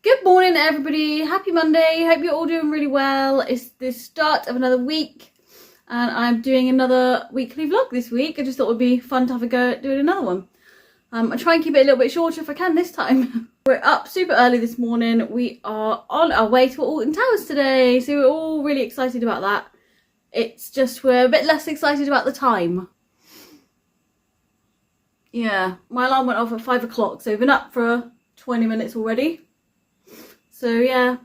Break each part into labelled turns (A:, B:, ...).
A: Good morning everybody, happy Monday, hope you're all doing really well. It's the start of another week and I'm doing another weekly vlog this week. I just thought it would be fun to have a go at doing another one. I'll try and keep it a little bit shorter if I can this time. We're up super early this morning. We are on our way to Alton Towers today, so we're all really excited about that. It's just we're a bit less excited about the time. Yeah, my alarm went off at 5 o'clock, so we've been up for 20 minutes already. So yeah,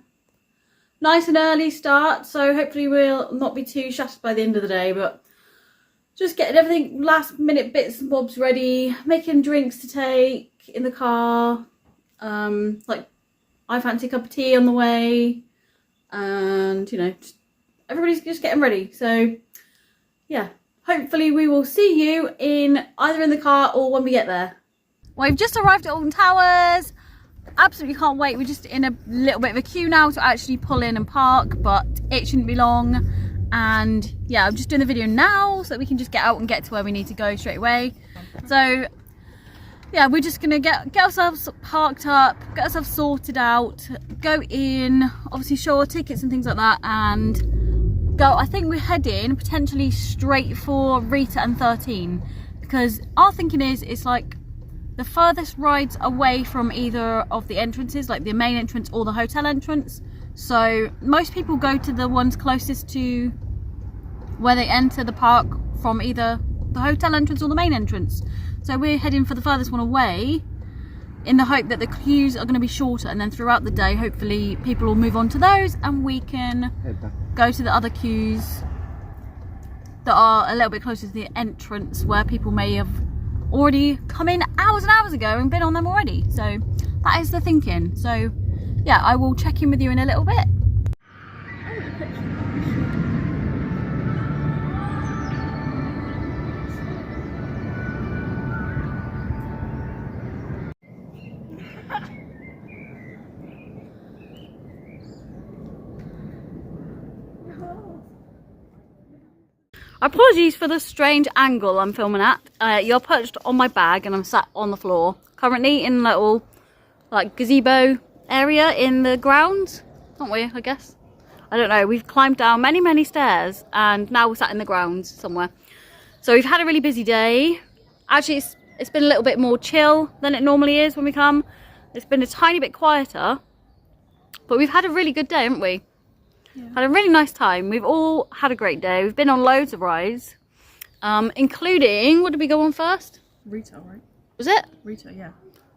A: nice and early start, so hopefully we'll not be too shattered by the end of the day, but just getting everything last minute bits and bobs ready, making drinks to take in the car, like I fancy a cup of tea on the way, and you know, everybody's just getting ready. So yeah, hopefully we will see you in either in the car or when we get there. Well, we've just arrived at Alton Towers. Absolutely can't wait. We're just in a little bit of a queue now to actually pull in and park, but it shouldn't be long. And yeah, I'm just doing the video now so that we can just get out and get to where we need to go straight away. So yeah, we're just gonna get ourselves parked up, get ourselves sorted out, go in, obviously show our tickets and things like that, and go. I think we're heading potentially straight for Rita and 13, because our thinking is it's like the furthest rides away from either of the entrances, like the main entrance or the hotel entrance. So most people go to the ones closest to where they enter the park from either the hotel entrance or the main entrance. So we're heading for the furthest one away in the hope that the queues are going to be shorter, and then throughout the day hopefully people will move on to those and we can go to the other queues that are a little bit closer to the entrance where people may have already come in hours and hours ago and been on them already. So that is the thinking. So yeah, I will check in with you in a little bit. Apologies for the strange angle I'm filming at. You're perched on my bag and I'm sat on the floor. Currently in a little like gazebo area in the grounds, aren't we, I guess? I don't know, we've climbed down many stairs and now we're sat in the grounds somewhere. So we've had a really busy day. Actually it's been a little bit more chill than it normally is when we come. It's been a tiny bit quieter, but we've had a really good day, haven't we? Yeah. Had a really nice time. We've all had a great day. We've been on loads of rides, including, what did we go on first?
B: Rita, right?
A: Was it?
B: Rita, yeah.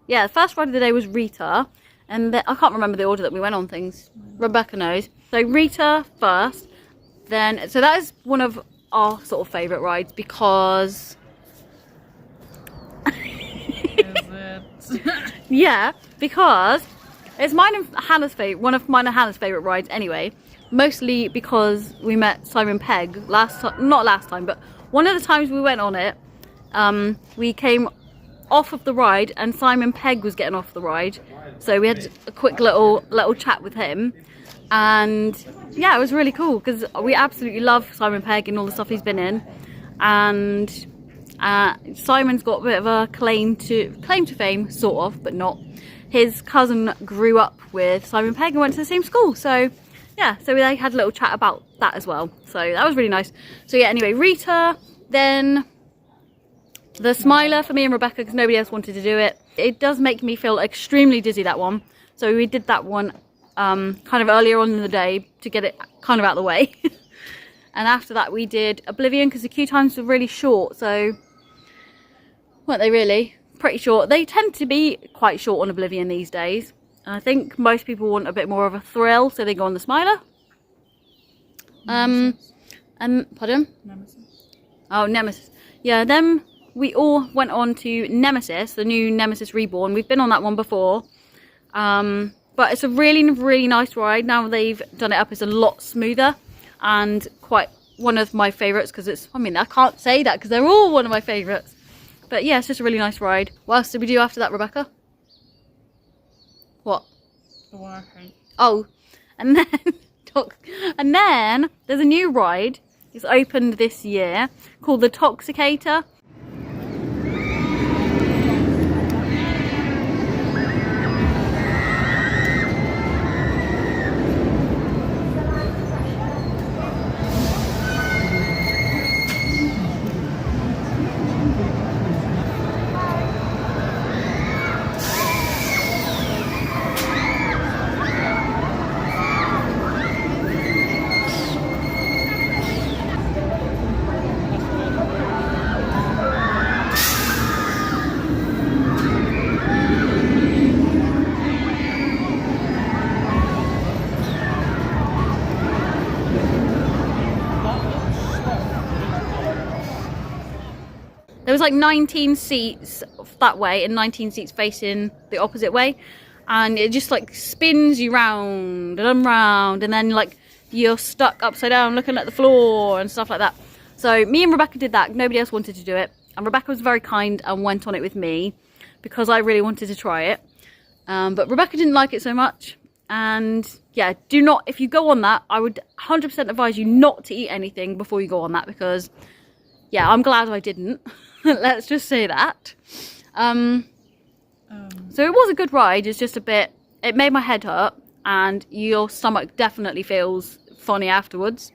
A: Yeah, the first ride of the day was Rita, and I can't remember the order that we went on things. Rebecca knows. So Rita first, then, so that is one of our sort of favourite rides because...
B: Is it?
A: Yeah, because it's mine and Hannah's favourite, one of mine and Hannah's favourite rides anyway. Mostly because we met Simon Pegg last time, not last time, but one of the times we went on it, we came off of the ride and Simon Pegg was getting off the ride. So we had a quick little chat with him. And yeah, it was really cool because we absolutely love Simon Pegg and all the stuff he's been in. And Simon's got a bit of a claim to fame, sort of, but not. His cousin grew up with Simon Pegg and went to the same school. So yeah, so we had a little chat about that as well. So that was really nice. So yeah, anyway, Rita, then the Smiler for me and Rebecca because nobody else wanted to do it. It does make me feel extremely dizzy, that one. So we did that one kind of earlier on in the day to get it kind of out of the way. And after that we did Oblivion because the queue times were really short. So weren't they really? Pretty short. They tend to be quite short on Oblivion these days. I think most people want a bit more of a thrill, so they go on the Smiler.
B: Nemesis.
A: Pardon?
B: Nemesis.
A: Oh, Nemesis. Yeah, then we all went on to Nemesis, the new Nemesis Reborn. We've been on that one before. But it's a really nice ride. Now they've done it up, it's a lot smoother and quite one of my favourites because it's, I mean, I can't say that because they're all one of my favourites. But yeah, it's just a really nice ride. What else did we do after that, Rebecca? What?
B: The one I hate.
A: Oh, and then there's a new ride. It's opened this year called the Toxicator. was like 19 seats that way and 19 seats facing the opposite way. And it just like spins you round and round, and then like you're stuck upside down looking at the floor and stuff like that. So me and Rebecca did that. Nobody else wanted to do it. And Rebecca was very kind and went on it with me because I really wanted to try it. But Rebecca didn't like it so much. And yeah, do not, if you go on that, I would 100% advise you not to eat anything before you go on that, because yeah, I'm glad I didn't. Let's just say that. So it was a good ride. It's just a bit, it made my head hurt, and your stomach definitely feels funny afterwards.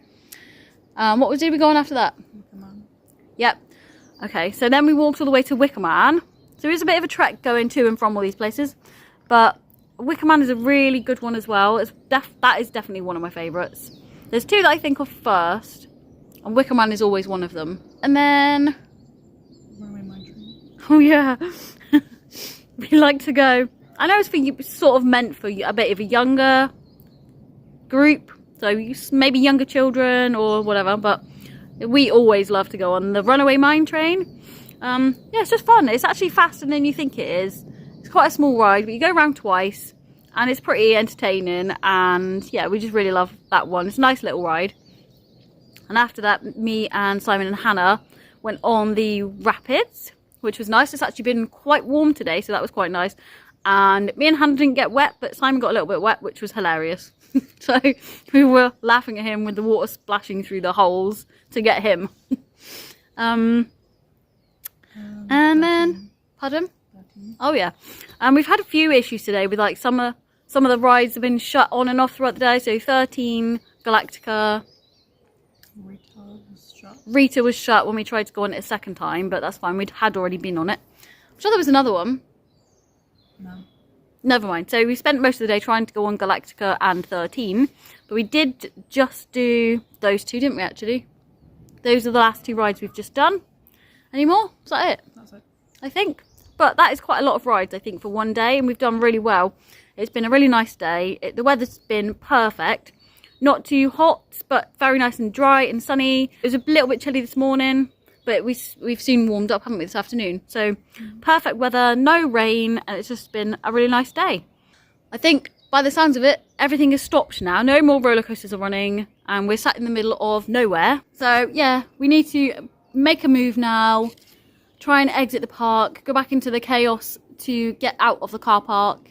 A: What did we go on after that? Yep. Okay, so then we walked all the way to Wicker Man. So it was a bit of a trek going to and from all these places, but Wicker Man is a really good one as well. That is definitely one of my favourites. There's two that I think of first, and Wicker Man is always one of them. And then, oh yeah, we like to go. I know it's sort of meant for a bit of a younger group, so maybe younger children or whatever, but we always love to go on the Runaway Mine Train. Yeah, it's just fun. It's actually faster than you think it is. It's quite a small ride, but you go around twice, and it's pretty entertaining. And yeah, we just really love that one. It's a nice little ride. And after that, me and Simon and Hannah went on the rapids, which was nice. It's actually been quite warm today, so that was quite nice. And me and Hannah didn't get wet, but Simon got a little bit wet, which was hilarious. So we were laughing at him with the water splashing through the holes to get him. And then, pardon? 13. Oh yeah. And we've had a few issues today with like some of the rides have been shut on and off throughout the day. So 13, Galactica. Rita was shut when we tried to go on it a second time, but that's fine. We had already been on it. I'm sure there was another one. No. Never mind. So we spent most of the day trying to go on Galactica and 13, but we did just do those two, didn't we, actually? Those are the last two rides we've just done. Any more? Is that it? That's it. I think. But that is quite a lot of rides, I think, for one day, and we've done really well. It's been a really nice day. The weather's been perfect. Not too hot, but very nice and dry and sunny. It was a little bit chilly this morning, but we've soon warmed up, haven't we, this afternoon? So perfect weather, no rain, and it's just been a really nice day. I think by the sounds of it, everything has stopped now. No more roller coasters are running, and we're sat in the middle of nowhere. So yeah, we need to make a move now, try and exit the park, go back into the chaos to get out of the car park,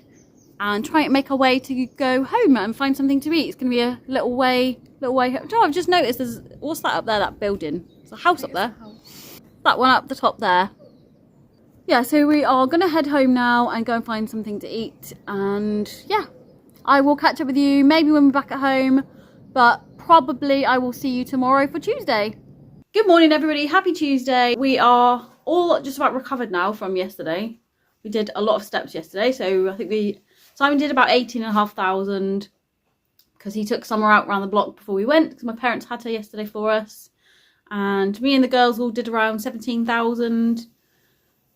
A: and try and make our way to go home and find something to eat. It's going to be a little way home. Oh, I've just noticed there's, what's that up there, that building? There's a house up there. That one up the top there. Yeah, so we are going to head home now and go and find something to eat. And yeah, I will catch up with you maybe when we're back at home, but probably I will see you tomorrow for Tuesday. Good morning, everybody. Happy Tuesday. We are all just about recovered now from yesterday. We did a lot of steps yesterday, so I think Simon did about 18,500 because he took Summer out around the block before we went, because my parents had her yesterday for us. And me and the girls all did around 17,000.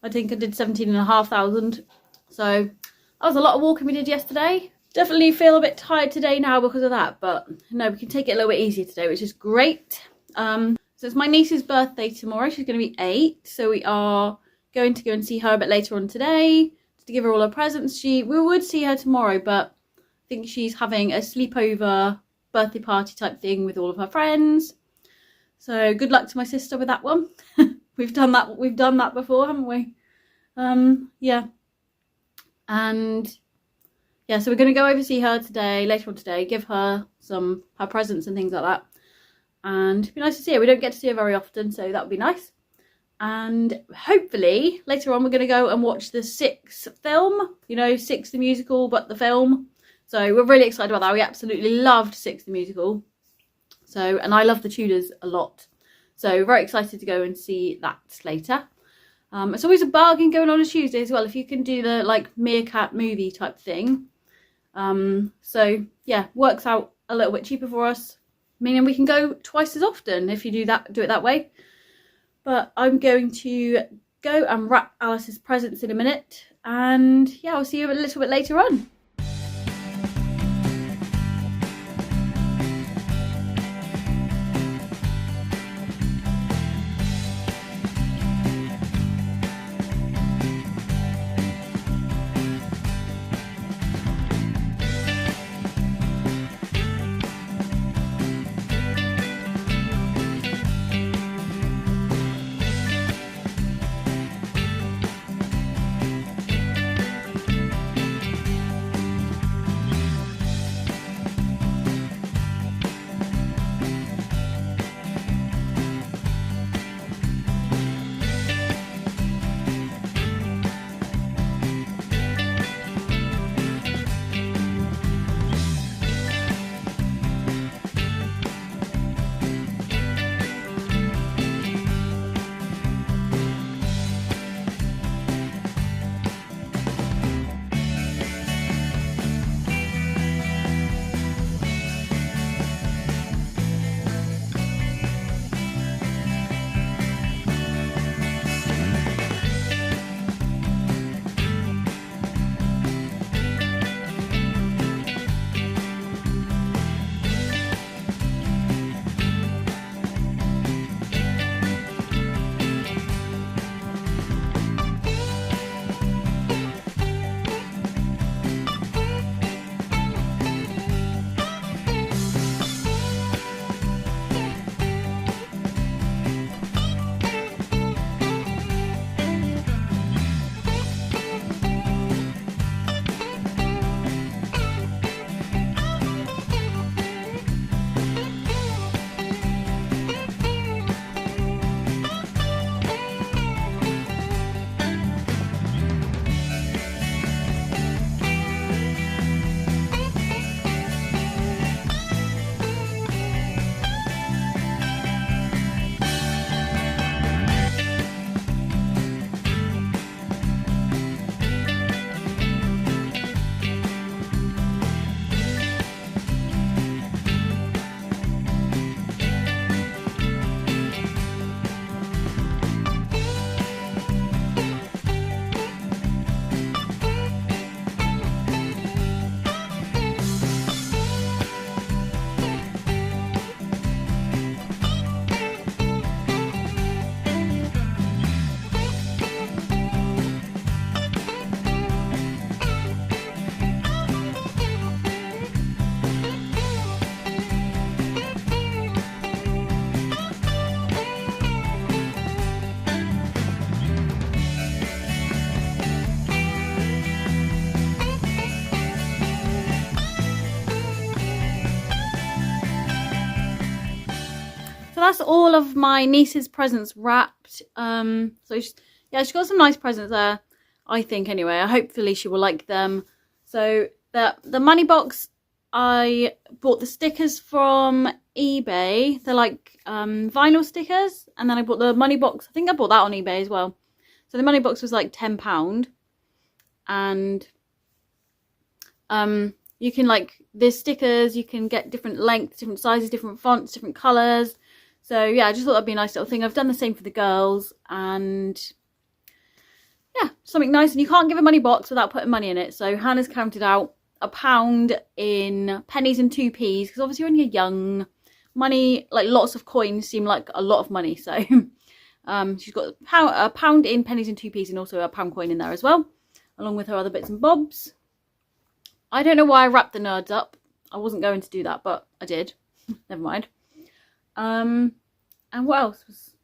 A: I think I did 17,500. So that was a lot of walking we did yesterday. Definitely feel a bit tired today now because of that, but no, we can take it a little bit easier today, which is great. So it's my niece's birthday tomorrow. She's going to be 8, so we are going to go and see her a bit later on today to give her all her presents. We would see her tomorrow, but I think she's having a sleepover birthday party type thing with all of her friends. So good luck to my sister with that one. We've done that before, haven't we? Yeah. And yeah, so we're going to go over see her today, later on today, give her her presents and things like that. And it'd be nice to see her. We don't get to see her very often, so that would be nice. And hopefully later on we're going to go and watch the 6 film, you know, 6 the musical, but the film. So we're really excited about that. We absolutely loved 6 the musical. So, and I love the Tudors a lot. So we're very excited to go and see that later. It's always a bargain going on a Tuesday as well, if you can do the like meerkat movie type thing. So yeah, works out a little bit cheaper for us, meaning we can go twice as often if you do it that way. But I'm going to go and wrap Alice's presents in a minute, and yeah, I'll see you a little bit later on. So that's all of my niece's presents wrapped. Yeah, she got some nice presents there, I think, anyway. Hopefully she will like them. So the money box, I bought the stickers from eBay. They're like vinyl stickers. And then I bought the money box. I think I bought that on eBay as well. So the money box was like £10. And you can, like, there's stickers. You can get different lengths, different sizes, different fonts, different colours. So yeah, I just thought that'd be a nice little thing. I've done the same for the girls. And yeah, something nice. And you can't give a money box without putting money in it. So Hannah's counted out £1 in pennies and 2p's, because obviously when you're young, money, like lots of coins, seem like a lot of money. So she's got a pound in pennies and 2p's, and also a £1 coin in there as well, along with her other bits and bobs. I don't know why I wrapped the nerds up. I wasn't going to do that, but I did. Never mind. And what else was...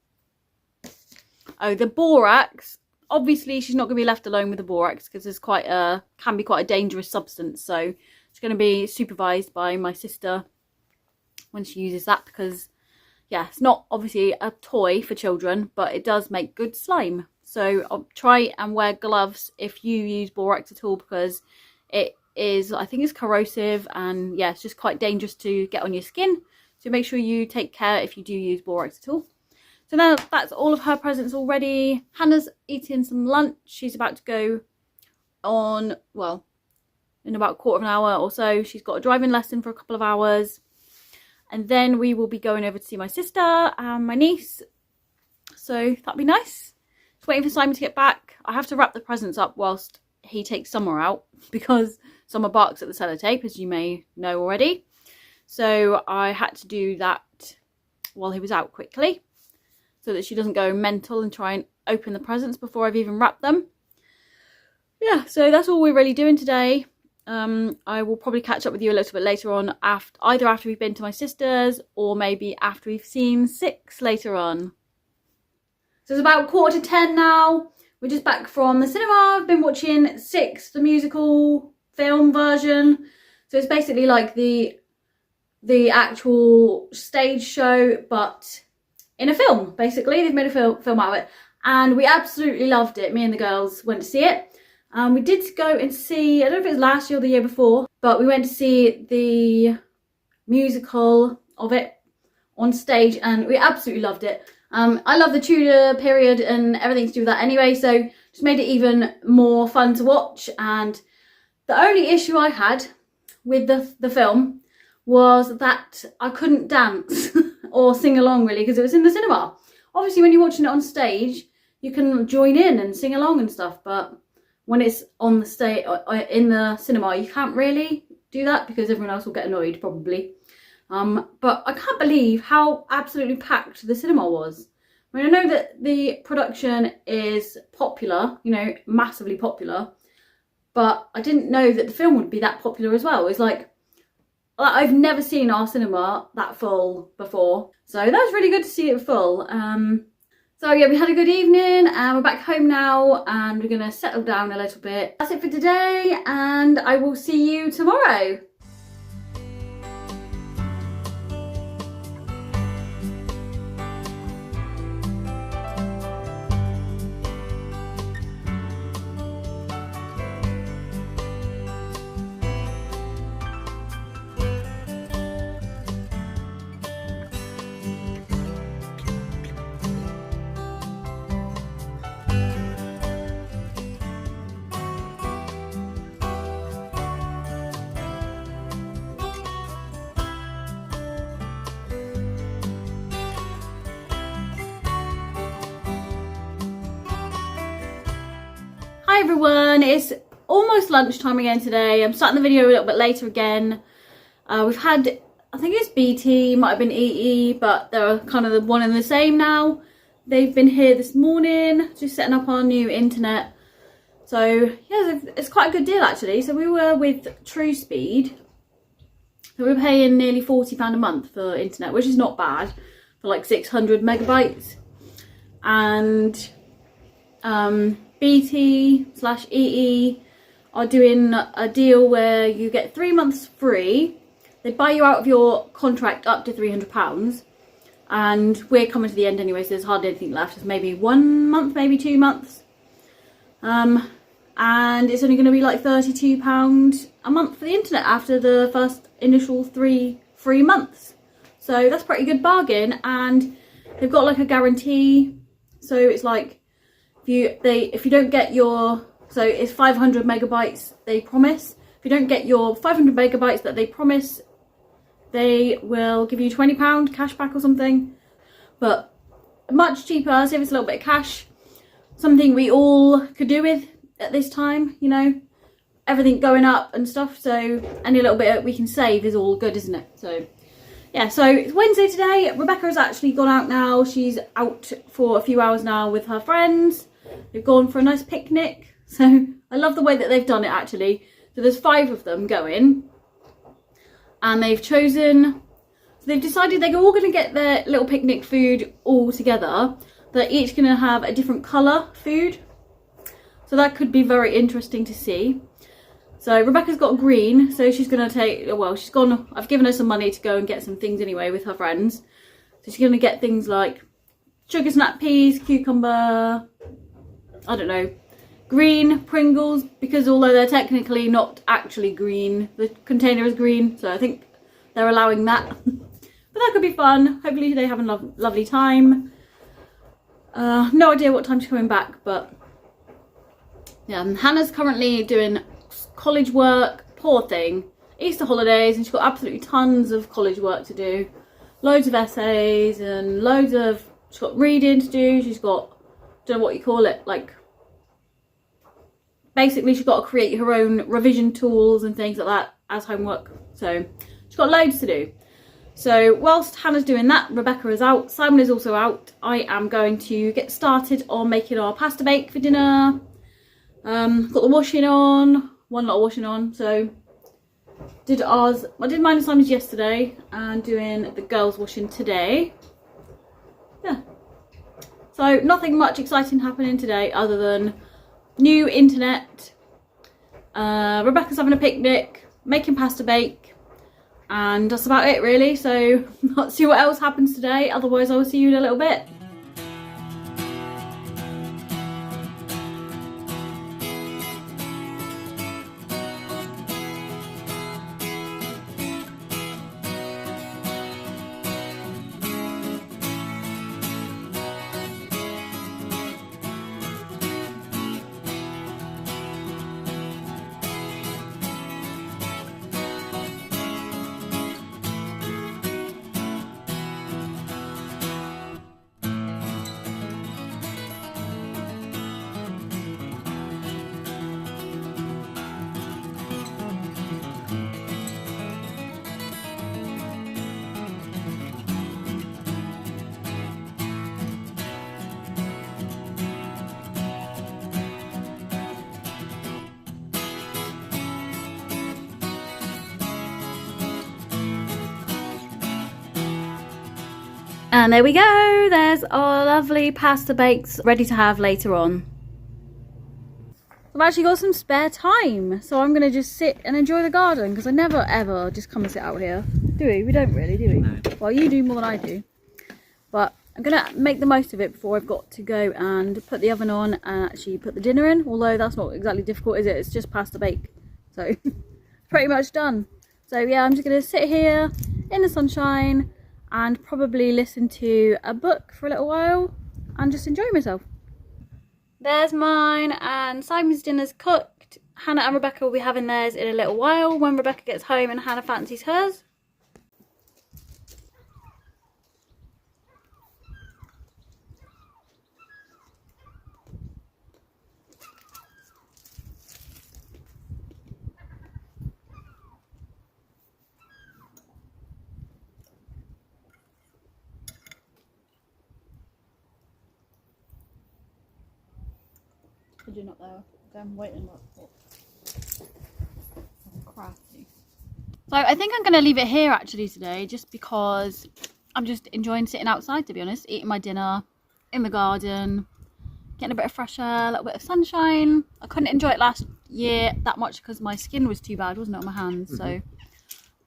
A: Oh, the borax. Obviously, she's not going to be left alone with the borax, because there's can be quite a dangerous substance. So she's going to be supervised by my sister when she uses that, because yeah, it's not obviously a toy for children, but it does make good slime. So I'll try and wear gloves if you use borax at all, because it is, I think it's corrosive, and yeah, it's just quite dangerous to get on your skin. So make sure you take care if you do use borax at all. So now that's all of her presents already. Hannah's eating some lunch. She's about to go on, well, in about a quarter of an hour or so. She's got a driving lesson for a couple of hours. And then we will be going over to see my sister and my niece. So that'd be nice. Just waiting for Simon to get back. I have to wrap the presents up whilst he takes Summer out, because Summer barks at the sellotape, as you may know already. So I had to do that while he was out quickly, so that she doesn't go mental and try and open the presents before I've even wrapped them. Yeah, so that's all we're really doing today. I will probably catch up with you a little bit later on, either after we've been to my sister's, or maybe after we've seen Six later on. So it's about 9:45 now. We're just back from the cinema. I've been watching Six, the musical film version. So it's basically like the actual stage show, but in a film, basically. They've made a film out of it. And we absolutely loved it. Me and the girls went to see it. We did go and see, I don't know if it was last year or the year before, but we went to see the musical of it on stage, and we absolutely loved it. I love the Tudor period and everything to do with that anyway, so just made it even more fun to watch. And the only issue I had with the film was that I couldn't dance or sing along really, because it was in the cinema. Obviously when you're watching it on stage, you can join in and sing along and stuff, but when it's on the stage in the cinema, you can't really do that, because everyone else will get annoyed probably. But I can't believe how absolutely packed the cinema was. I mean, I know that the production is popular, you know, massively popular, but I didn't know that the film would be that popular as well. It's like I've never seen our cinema that full before, so that was really good to see it full. So yeah, we had a good evening, and we're back home now, and we're gonna settle down a little bit. That's it for today, and I will see you tomorrow. Hi everyone, it's almost lunchtime again today. I'm starting the video a little bit later again. We've had, I think it's BT, might have been EE, but they're kind of the one and the same now. They've been here this morning, just setting up our new internet. So yeah, it's quite a good deal actually. So we were with True Speed. So we're paying nearly £40 a month for internet, which is not bad for like 600 megabytes. And BT/EE are doing a deal where you get 3 months free. They buy you out of your contract up to £300, and we're coming to the end anyway, so there's hardly anything left. There's maybe 1 month, maybe 2 months, and it's only going to be like £32 a month for the internet after the first initial 3 free months. So that's a pretty good bargain, and they've got like a guarantee. So it's like if you don't get your, so it's 500 megabytes they promise. If you don't get your 500 megabytes that they promise, they will give you £20 cash back or something. But much cheaper, save us a little bit of cash. Something we all could do with at this time, you know, everything going up and stuff. So any little bit we can save is all good, isn't it? So yeah, so it's Wednesday today. Rebecca has actually gone out now. She's out for a few hours now with her friends. They've gone for a nice picnic. So I love the way that they've done it, actually. So there's 5 of them going, and they've chosen, so they've decided they're all going to get their little picnic food all together. They're each going to have a different colour food. So that could be very interesting to see. So Rebecca's got green, so she's going to take, well, she's gone, I've given her some money to go and get some things anyway with her friends. So she's going to get things like sugar snap peas, cucumber, I don't know, green Pringles, because although they're technically not actually green, the container is green, so I think they're allowing that. But that could be fun. Hopefully they have a lovely time. No idea what time she's coming back, but yeah, and Hannah's currently doing college work. Poor thing, Easter holidays, and she's got absolutely tons of college work to do, loads of essays and loads of, she's got reading to do, she's got, don't know what you call it, like basically she's got to create her own revision tools and things like that as homework. So she's got loads to do. So whilst Hannah's doing that, Rebecca is out, Simon is also out. I am going to get started on making our pasta bake for dinner. Got the washing on, one lot of washing on. So I did mine and Simon's yesterday, and doing the girls' washing today. Yeah. So nothing much exciting happening today other than new internet, Rebecca's having a picnic, making pasta bake, and that's about it really. So let's see what else happens today, otherwise I will see you in a little bit. And there we go, there's our lovely pasta bakes ready to have later on. I've actually got some spare time, so I'm going to just sit and enjoy the garden, because I never ever just come and sit out here. Do we? We don't really, do we? No. Well, you do more than I do. But I'm going to make the most of it before I've got to go and put the oven on and actually put the dinner in. Although that's not exactly difficult, is it? It's just pasta bake. So, it's pretty much done. So yeah, I'm just going to sit here in the sunshine and probably listen to a book for a little while and just enjoy myself. There's mine, and Simon's dinner's cooked. Hannah and Rebecca will be having theirs in a little while when Rebecca gets home and Hannah fancies hers. You're not there. I'm waiting. Crafty. So I think I'm going to leave it here actually today, just because I'm just enjoying sitting outside, to be honest, eating my dinner in the garden, getting a bit of fresh air, a little bit of sunshine. I couldn't enjoy it last year that much because my skin was too bad, wasn't it, on my hands? So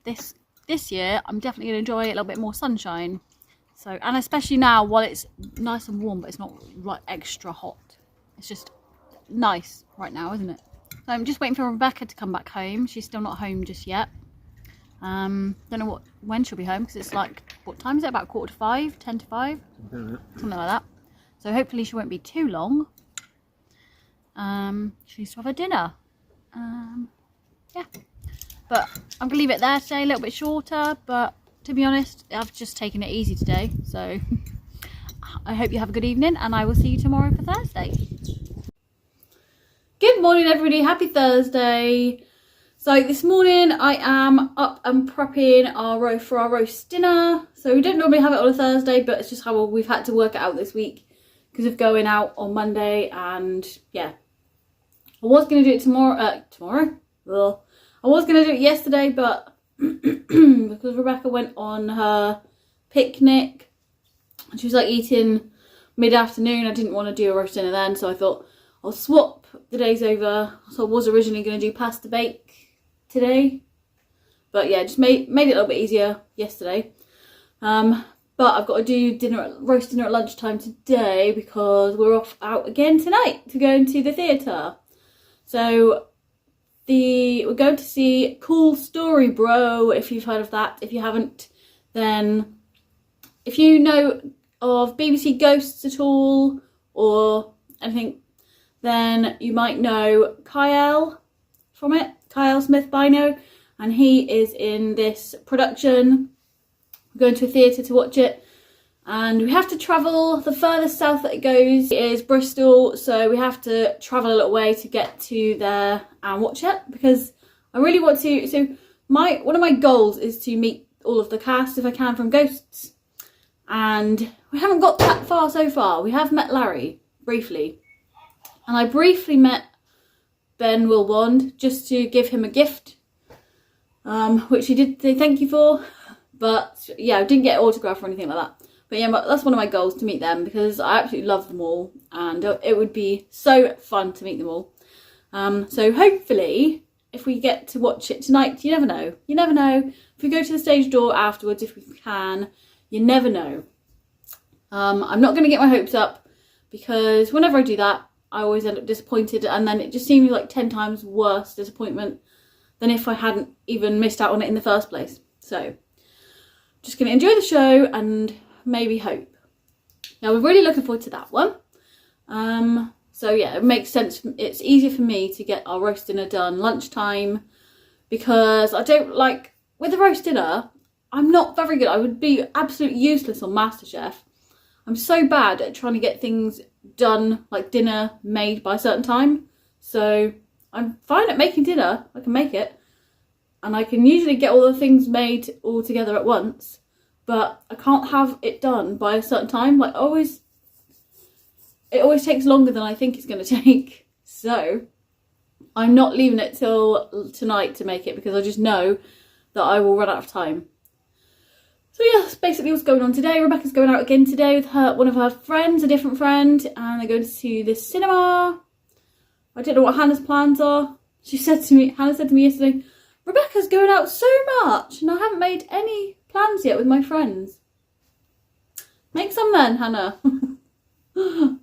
A: this year I'm definitely going to enjoy a little bit more sunshine. So, and especially now while it's nice and warm, but it's not like extra hot. It's just nice right now, isn't it? So I'm just waiting for Rebecca to come back home. She's still not home just yet. Don't know when she'll be home, because it's like, what time is it? About 4:45, 10 to 5, something like that. So hopefully she won't be too long. She needs to have her dinner. Yeah, but I'm gonna leave it there today, a little bit shorter, but to be honest, I've just taken it easy today. So I hope you have a good evening, and I will see you tomorrow for Thursday. Good morning, everybody. Happy Thursday. So this morning I am up and prepping for our roast dinner. So we don't normally have it on a Thursday, but it's just how we've had to work it out this week because of going out on Monday. And yeah, I was going to do it tomorrow. Well, I was going to do it yesterday, but because Rebecca went on her picnic and she was like eating mid-afternoon, I didn't want to do a roast dinner then, so I thought I'll swap the days over. So I was originally going to do pasta bake today, but yeah, just made it a little bit easier yesterday. But I've got to do roast dinner at lunchtime today because we're off out again tonight to go into the theatre. So we're going to see Cool Story Bro, if you've heard of that. If you haven't, then if you know of BBC Ghosts at all or anything, then you might know Kyle from it, Kyle Smith Bino, and he is in this production. We're going to a theatre to watch it, and we have to travel. The furthest south that it goes is Bristol, so we have to travel a little way to get to there and watch it, because I really want to. So one of my goals is to meet all of the cast if I can from Ghosts, and we haven't got that far so far. We have met Larry briefly, and I briefly met Ben Wilbond just to give him a gift, which he did say thank you for, but yeah, I didn't get an autograph or anything like that. But yeah, that's one of my goals, to meet them, because I absolutely love them all, and it would be so fun to meet them all. So hopefully, if we get to watch it tonight, you never know. You never know. If we go to the stage door afterwards, if we can, you never know. I'm not going to get my hopes up, because whenever I do that, I always end up disappointed, and then it just seems like 10 times worse disappointment than if I hadn't even missed out on it in the first place. So, just going to enjoy the show and maybe hope. Now, we're really looking forward to that one. So yeah, it makes sense. It's easier for me to get our roast dinner done lunchtime, because I don't like, with the roast dinner, I'm not very good. I would be absolutely useless on MasterChef. I'm so bad at trying to get things done, like dinner made by a certain time. So I'm fine at making dinner. I can make it, and I can usually get all the things made all together at once, but I can't have it done by a certain time. Like it always takes longer than I think it's going to take. So I'm not leaving it till tonight to make it, because I just know that I will run out of time. So yeah, that's basically what's going on today. Rebecca's going out again today with one of her friends, a different friend, and they're going to the cinema. I don't know what Hannah's plans are. Hannah said to me yesterday, Rebecca's going out so much and I haven't made any plans yet with my friends. Make some then, Hannah.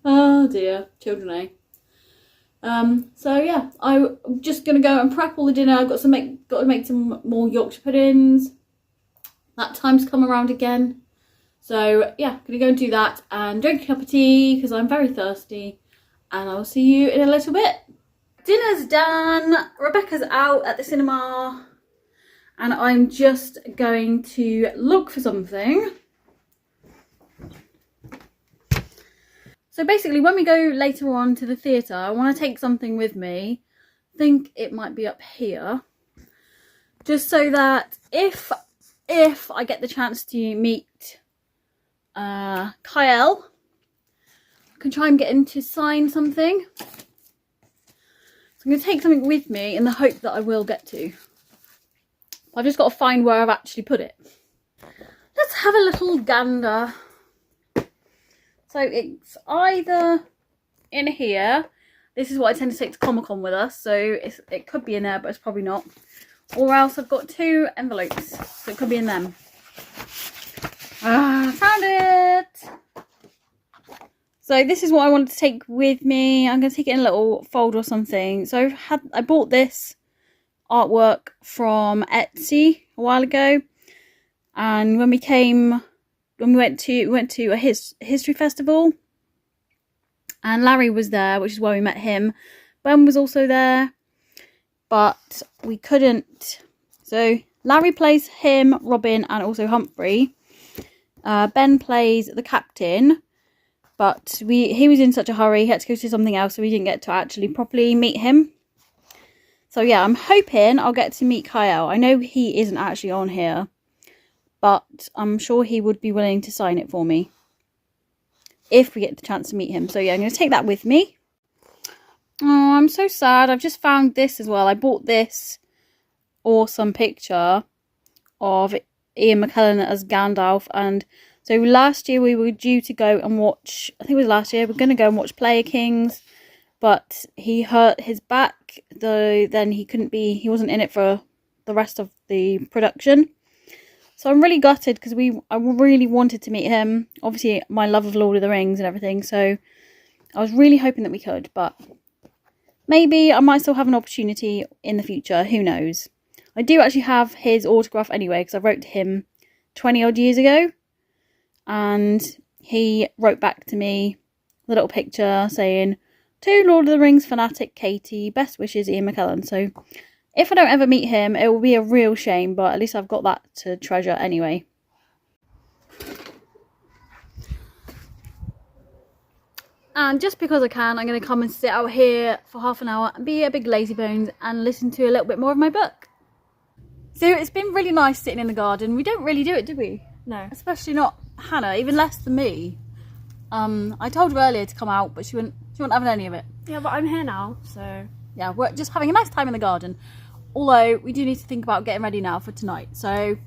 A: Oh dear, children, eh? So yeah, I'm just gonna go and prep all the dinner. I've got to make some more Yorkshire puddings. That time's come around again. So yeah, gonna go and do that and drink a cup of tea because I'm very thirsty, and I'll see you in a little bit. Dinner's done. Rebecca's out at the cinema, and I'm just going to look for something. So basically, when we go later on to the theatre, I want to take something with me. I think it might be up here. Just so that if I get the chance to meet Kyle, I can try and get him to sign something. So I'm going to take something with me in the hope that I will get to. I've just got to find where I've actually put it. Let's have a little gander. So it's either in here. This is what I tend to take to Comic-Con with us. So it could be in there, but it's probably not. Or else I've got 2 envelopes. So it could be in them. Found it! So this is what I wanted to take with me. I'm going to take it in a little folder or something. So I bought this artwork from Etsy a while ago. And when we went to a history festival. And Larry was there, which is why we met him. Ben was also there. But we couldn't. So Larry plays him, Robin, and also Humphrey. Ben plays the captain. But he was in such a hurry, he had to go to something else, so we didn't get to actually properly meet him. So yeah, I'm hoping I'll get to meet Kyle. I know he isn't actually on here, but I'm sure he would be willing to sign it for me if we get the chance to meet him. So yeah, I'm going to take that with me. Oh, I'm so sad. I've just found this as well. I bought this awesome picture of Ian McKellen as Gandalf, and so last year we were due to go and watch, I think it was last year, we were going to go and watch Player Kings, but he hurt his back, though then he wasn't in it for the rest of the production. So I'm really gutted because I really wanted to meet him. Obviously my love of Lord of the Rings and everything, so I was really hoping that we could, but maybe I might still have an opportunity in the future, who knows. I do actually have his autograph anyway, because I wrote to him 20 odd years ago. And he wrote back to me the little picture saying, "To Lord of the Rings fanatic Katie, best wishes, Ian McKellen." So if I don't ever meet him, it will be a real shame, but at least I've got that to treasure anyway. And just because I can, I'm going to come and sit out here for half an hour and be a big lazy bones and listen to a little bit more of my book. So it's been really nice sitting in the garden. We don't really do it, do we?
B: No.
A: Especially not Hannah, even less than me. I told her earlier to come out, but she wasn't having any of it.
B: Yeah, but I'm here now, so...
A: Yeah, we're just having a nice time in the garden. Although, we do need to think about getting ready now for tonight. So,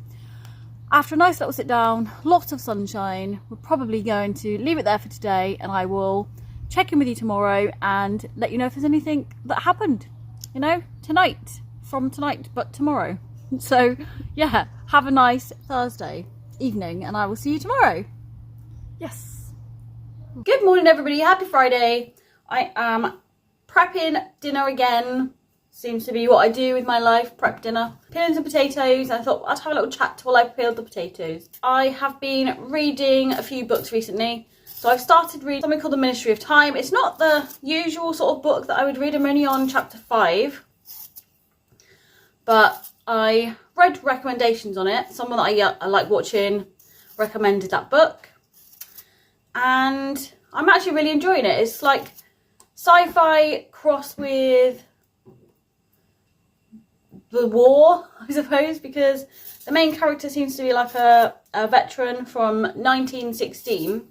A: after a nice little sit down, lots of sunshine, we're probably going to leave it there for today, and I will check in with you tomorrow and let you know if there's anything that happened, you know, tonight, from tonight, but tomorrow. So, yeah, have a nice Thursday evening, and I will see you tomorrow.
B: Yes.
A: Good morning, everybody. Happy Friday. I am prepping dinner again. Seems to be what I do with my life, prep dinner. Peeling some potatoes, and I thought I'd have a little chat while I peeled the potatoes. I have been reading a few books recently. So I've started reading something called The Ministry of Time. It's not the usual sort of book that I would read. I'm only on chapter 5. But I read recommendations on it. Someone that I like watching recommended that book. And I'm actually really enjoying it. It's like sci-fi crossed with the war, I suppose, because the main character seems to be like a veteran from 1916.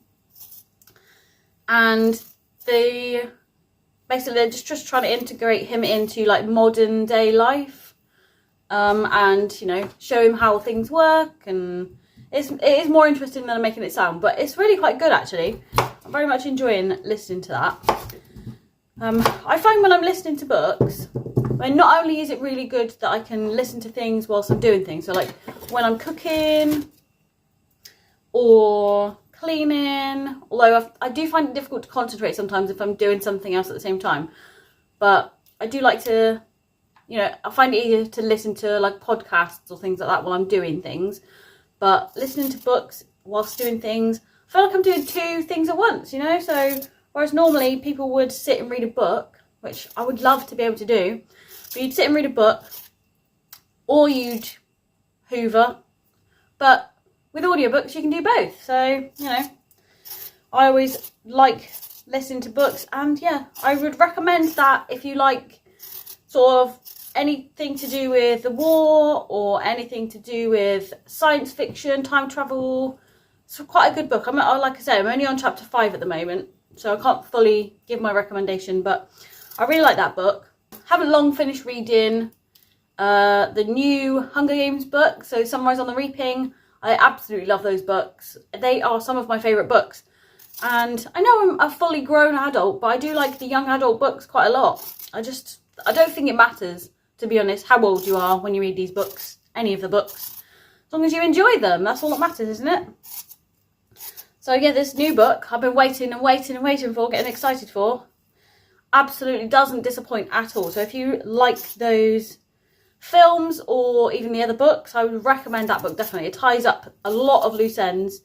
A: And basically they're just trying to integrate him into like modern day life. And, you know, show him how things work, and it is more interesting than I'm making it sound, but it's really quite good actually. I'm very much enjoying listening to that. I find when I'm listening to books, not only is it really good that I can listen to things whilst I'm doing things, so like when I'm cooking or cleaning, although I do find it difficult to concentrate sometimes if I'm doing something else at the same time, but I do like to, you know, I find it easier to listen to like podcasts or things like that while I'm doing things. But listening to books whilst doing things, I feel like I'm doing two things at once, you know? So whereas normally people would sit and read a book, which I would love to be able to do, but you'd sit and read a book or you'd hoover. But with audiobooks you can do both. So, you know, I always like listening to books, and yeah, I would recommend that if you like sort of anything to do with the war or anything to do with science fiction, time travel. It's quite a good book. Like I say, I'm only on chapter 5 at the moment, so I can't fully give my recommendation, but I really like that book. Haven't long finished reading the new Hunger Games book, so Sunrise on the Reaping. I absolutely love those books. They are some of my favourite books. And I know I'm a fully grown adult, but I do like the young adult books quite a lot. I don't think it matters, to be honest, how old you are when you read these books, any of the books. As long as you enjoy them, that's all that matters, isn't it? So yeah, this new book I've been waiting and waiting and waiting for, getting excited for, absolutely doesn't disappoint at all. So if you like those films or even the other books, I would recommend that book definitely. It ties up a lot of loose ends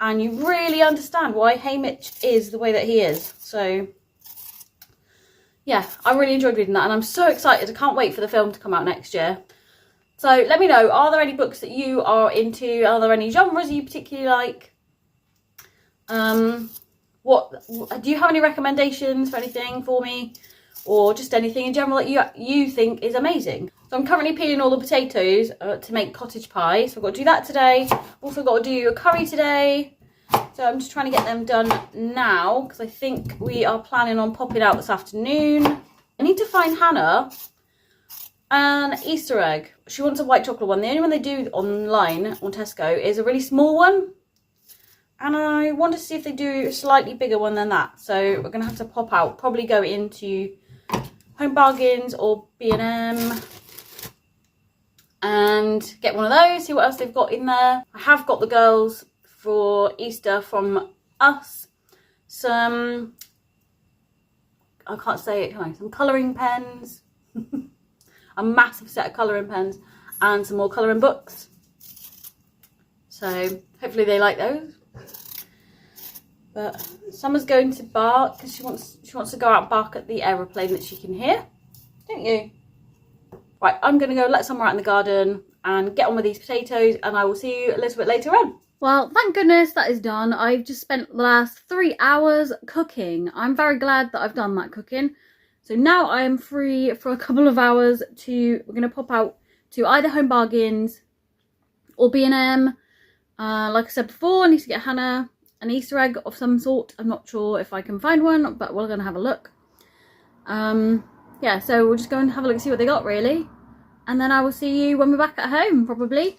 A: and you really understand why Haymitch is the way that he is. So yeah, I really enjoyed reading that and I'm so excited. I can't wait for the film to come out next year. So let me know, are there any books that you are into? Are there any genres you particularly like? What do you have any recommendations for anything for me, or just anything in general that you think is amazing? So I'm currently peeling all the potatoes to make cottage pie, so I've got to do that today. Also got to do a curry today, so I'm just trying to get them done now because I think we are planning on popping out this afternoon. I need to find Hannah an Easter egg. She wants a white chocolate one. The only one they do online on Tesco is a really small one. And I want to see if they do a slightly bigger one than that. So we're going to have to pop out. Probably go into Home Bargains or B&M. And get one of those. See what else they've got in there. I have got the girls for Easter from us. Some, I can't say it, can I? Some colouring pens. A massive set of colouring pens. And some more colouring books. So hopefully they like those. But Summer's going to bark because she wants to go out and bark at the aeroplane that she can hear, don't you? Right, I'm going to go let Summer out in the garden and get on with these potatoes, and I will see you a little bit later on. Well, thank goodness that is done. I've just spent the last 3 hours cooking. I'm very glad that I've done that cooking. So now I am free for a couple of hours we're going to pop out to either Home Bargains or B&M. Like I said before, I need to get Hannah an Easter egg of some sort. I'm not sure if I can find one, but we're going to have a look. Yeah, so we'll just go and have a look and see what they got, really. And then I will see you when we're back at home, probably.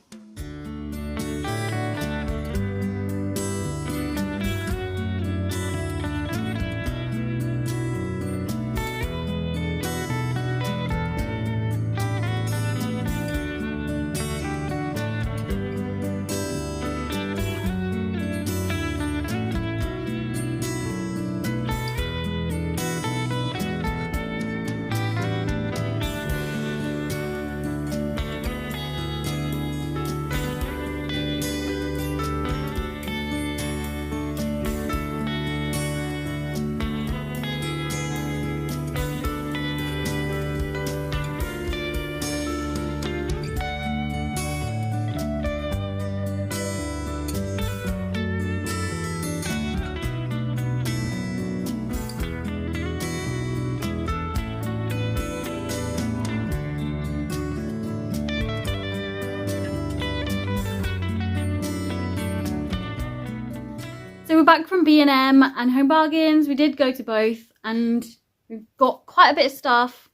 A: So we're back from B&M and Home Bargains. We did go to both and we've got quite a bit of stuff.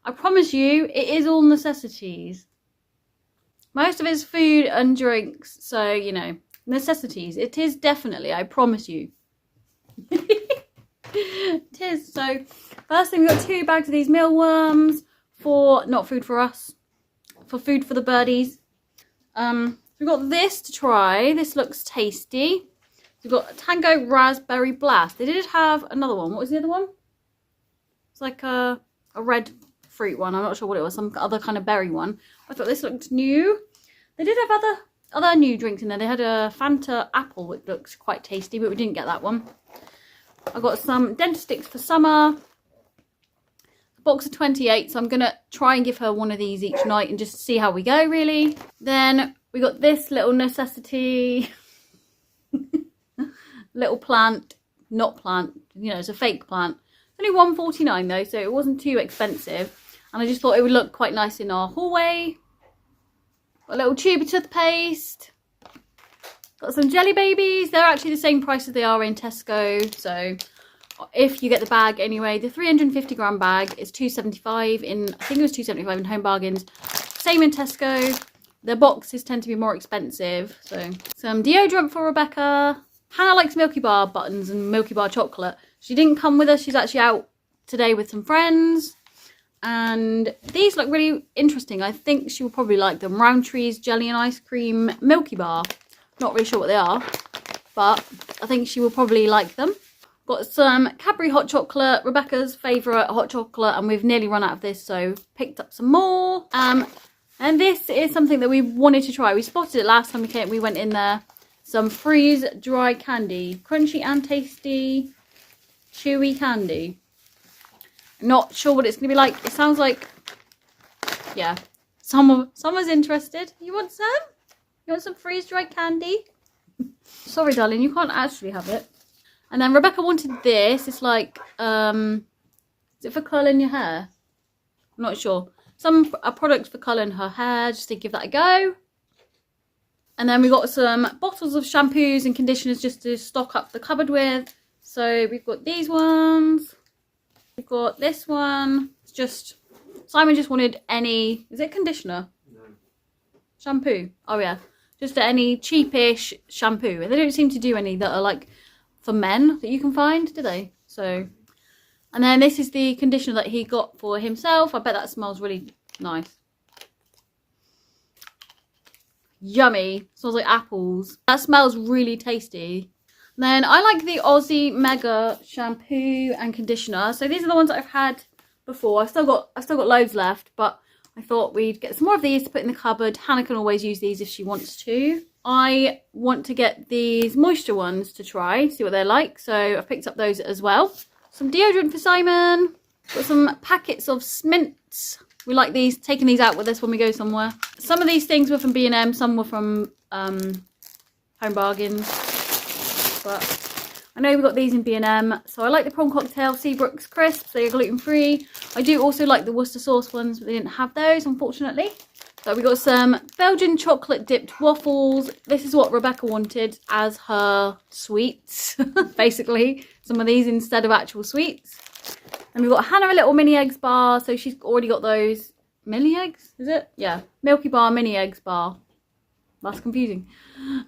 A: I promise you, it is all necessities. Most of it is food and drinks, so, you know, necessities. It is definitely, I promise you. It is. So, first thing, we've got 2 bags of these mealworms for, not food for us, for food for the birdies. We've got this to try. This looks tasty. We've got a Tango Raspberry Blast. They did have another one. What was the other one? It's like a red fruit one. I'm not sure what it was. Some other kind of berry one. I thought this looked new. They did have other new drinks in there. They had a Fanta Apple, which looks quite tasty, but we didn't get that one. I got some dental sticks for Summer. A box of 28, so I'm going to try and give her one of these each night and just see how we go, really. Then we got this little necessity... little plant, not plant, you know, it's a fake plant. It's only $1.49 though, so it wasn't too expensive. And I just thought it would look quite nice in our hallway. Got a little tube of toothpaste. Got some jelly babies. They're actually the same price as they are in Tesco. So if you get the bag anyway, the 350 gram bag is $2.75 in, I think it was $2.75 in Home Bargains. Same in Tesco. Their boxes tend to be more expensive. So some deodorant for Rebecca. Hannah likes Milky Bar buttons and Milky Bar chocolate. She didn't come with us. She's actually out today with some friends. And these look really interesting. I think she will probably like them. Roundtree's Jelly and Ice Cream Milky Bar. Not really sure what they are. But I think she will probably like them. Got some Cadbury hot chocolate, Rebecca's favourite hot chocolate, and we've nearly run out of this, so picked up some more. And this is something that we wanted to try. We spotted it last time we went in there. Some freeze dry candy. Crunchy and tasty, chewy candy. Not sure what it's going to be like. It sounds like, yeah, someone's interested. You want some? You want some freeze dry candy? Sorry, darling, you can't actually have it. And then Rebecca wanted this. It's like, is it for curling your hair? I'm not sure. Some products for colouring her hair, just to give that a go. And then we got some bottles of shampoos and conditioners just to stock up the cupboard with. So we've got these ones. We've got this one. It's just, Simon just wanted any, is it conditioner? No. Shampoo. Oh yeah. Just any cheapish shampoo. And they don't seem to do any that are like for men that you can find, do they? So, and then this is the conditioner that he got for himself. I bet that smells really nice. Yummy. Smells like apples. That smells really tasty. Then I like the Aussie Mega shampoo and conditioner. So these are the ones that I've had before. I've still got loads left, but I thought we'd get some more of these to put in the cupboard. Hannah can always use these if she wants to. I want to get these moisture ones to try, see what they're like. So I've picked up those as well. Some deodorant for Simon. Got some packets of mints. We like these, taking these out with us when we go somewhere. Some of these things were from B&M, some were from Home Bargains. But I know we got these in B&M. So I like the prawn cocktail Seabrooks crisps. They are gluten-free. I do also like the Worcester sauce ones, but they didn't have those, unfortunately. So we got some Belgian chocolate dipped waffles. This is what Rebecca wanted as her sweets, basically. Some of these instead of actual sweets. And we've got Hannah a little mini eggs bar. So she's already got those mini eggs, is it? Yeah, Milky Bar mini eggs bar. That's confusing.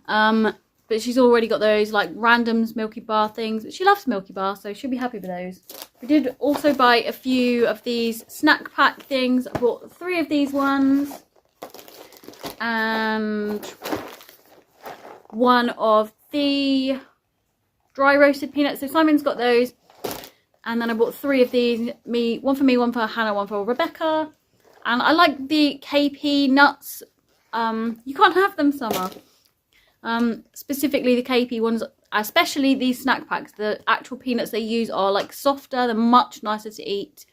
A: But she's already got those like randoms Milky Bar things. But she loves Milky Bar, so she'll be happy with those. We did also buy a few of these snack pack things. I bought 3 of these ones. And 1 of the dry roasted peanuts. So Simon's got those. And then I bought 3 of these. One for me, one for Hannah, one for Rebecca. And I like the KP nuts. You can't have them, Summer. Specifically the KP ones, especially these snack packs. The actual peanuts they use are like softer. They're much nicer to eat.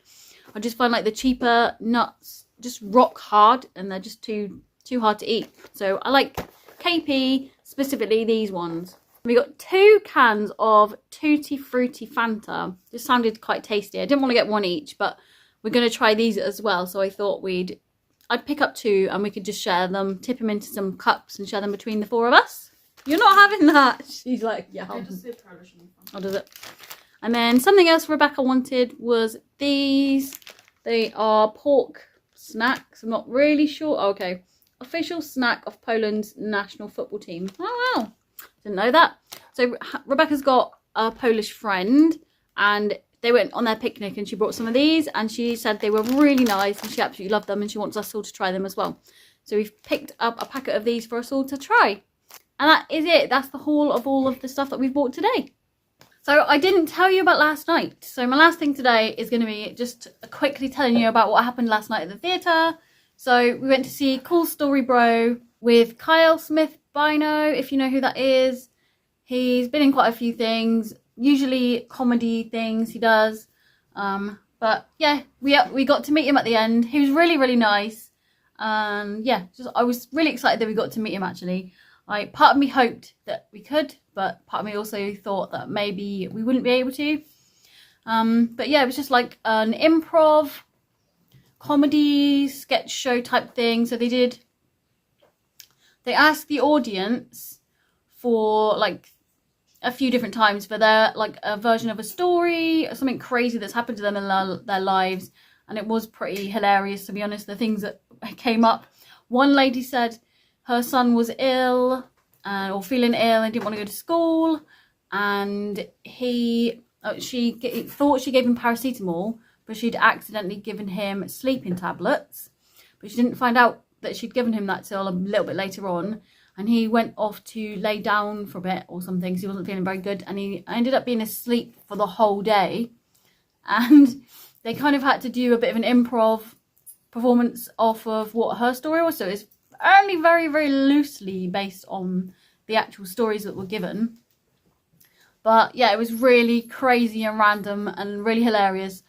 A: I just find like the cheaper nuts just rock hard and they're just too hard to eat. So I like KP, specifically these ones. We got 2 cans of Tutti Frutti Fanta. This sounded quite tasty. I didn't want to get 1 each, but we're going to try these as well. So I thought I'd pick up 2 and we could just share them, tip them into some cups and share them between the 4 of us. You're not having that. She's like, yeah. Oh, does it? And then something else Rebecca wanted was these. They are pork snacks. I'm not really sure. Oh, okay. Official snack of Poland's national football team. Oh, wow. Didn't know that. So Rebecca's got a Polish friend and they went on their picnic and she brought some of these and she said they were really nice and she absolutely loved them and she wants us all to try them as well. So we've picked up a packet of these for us all to try. And that is it. That's the haul of all of the stuff that we've bought today. So I didn't tell you about last night. So my last thing today is going to be just quickly telling you about what happened last night at the theatre. So we went to see Cool Story Bro with Kyle Smith Bino, if you know who that is. He's been in quite a few things, usually comedy things he does. But yeah, we got to meet him at the end. He was really, really nice. Yeah, I was really excited that we got to meet him actually. Part of me hoped that we could, but part of me also thought that maybe we wouldn't be able to. But yeah, it was just like an improv comedy sketch show type thing. So they asked the audience for like a few different times for their like a version of a story or something crazy that's happened to them in their lives, and it was pretty hilarious, to be honest, the things that came up. One lady said her son was ill or feeling ill and didn't want to go to school, and she thought she gave him paracetamol, but she'd accidentally given him sleeping tablets, but she didn't find out that she'd given him that till a little bit later on. and he went off to lay down for a bit or something because he wasn't feeling very good, and he ended up being asleep for the whole day. And they kind of had to do a bit of an improv performance off of what her story was, so it's only very, very loosely based on the actual stories that were given. But yeah, it was really crazy and random and really hilarious.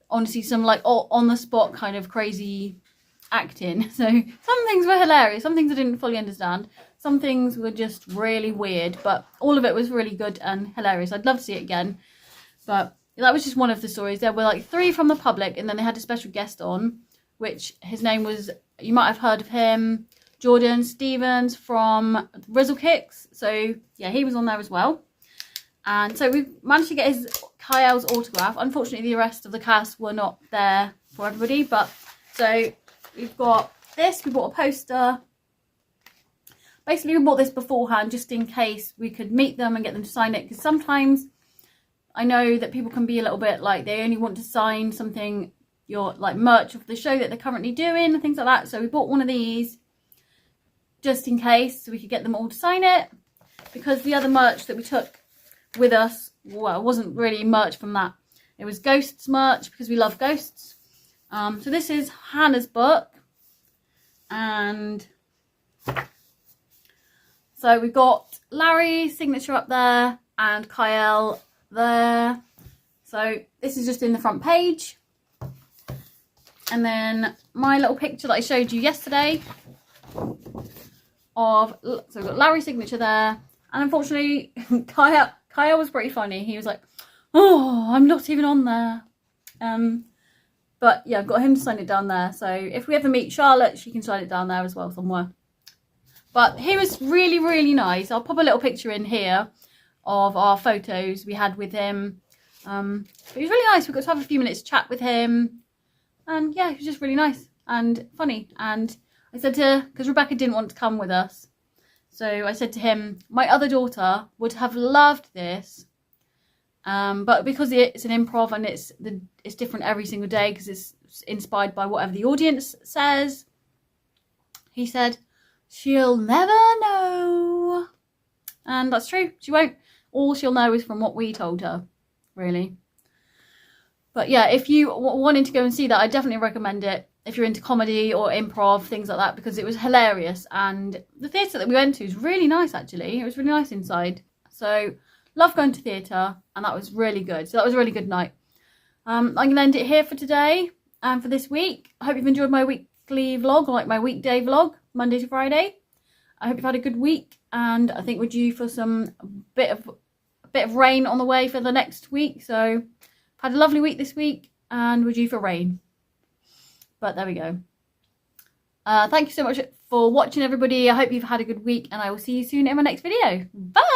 A: Honestly, some like on the spot kind of crazy acting. So some things were hilarious, some things I didn't fully understand, some things were just really weird, but all of it was really good and hilarious. I'd love to see it again. But that was just one of the stories. There were like 3 from the public, and then they had a special guest on, which his name was, you might have heard of him, Jordan Stevens from Rizzle Kicks. So yeah, he was on there as well. And so we managed to get his Kyl's autograph. Unfortunately, the rest of the cast were not there for everybody. But so we've got this. We bought a poster. Basically, we bought this beforehand just in case we could meet them and get them to sign it. Because sometimes I know that people can be a little bit like they only want to sign something, your like merch of the show that they're currently doing and things like that. So we bought one of these just in case so we could get them all to sign it. Because the other merch that we took with us, well, it wasn't really merch from that. It was ghosts merch because we love ghosts. So this is Hannah's book, and so we've got Larry's signature up there and Kyle there. So this is just in the front page, and then my little picture that I showed you yesterday of, so we've got Larry's signature there, and unfortunately Kyle was pretty funny. He was like, oh, I'm not even on there. But yeah, I've got him to sign it down there. So if we ever meet Charlotte, she can sign it down there as well somewhere. But he was really, really nice. I'll pop a little picture in here of our photos we had with him. But he was really nice. We got to have a few minutes chat with him. And yeah, he was just really nice and funny. And I said to, because Rebecca didn't want to come with us, so I said to him, my other daughter would have loved this, but because it's an improv and it's different every single day because it's inspired by whatever the audience says, he said, she'll never know. And that's true, she won't. All she'll know is from what we told her, really. But yeah, if you wanted to go and see that, I definitely recommend it. If you're into comedy or improv, things like that, because it was hilarious. And the theatre that we went to is really nice, actually. It was really nice inside. So, love going to theatre, and that was really good. So that was a really good night. I'm going to end it here for today and for this week. I hope you've enjoyed my weekly vlog, or like my weekday vlog, Monday to Friday. I hope you've had a good week, and I think we're due for some bit of rain on the way for the next week. So, I've had a lovely week this week, and we're due for rain. But there we go. Thank you so much for watching, everybody. I hope you've had a good week, and I will see you soon in my next video. Bye!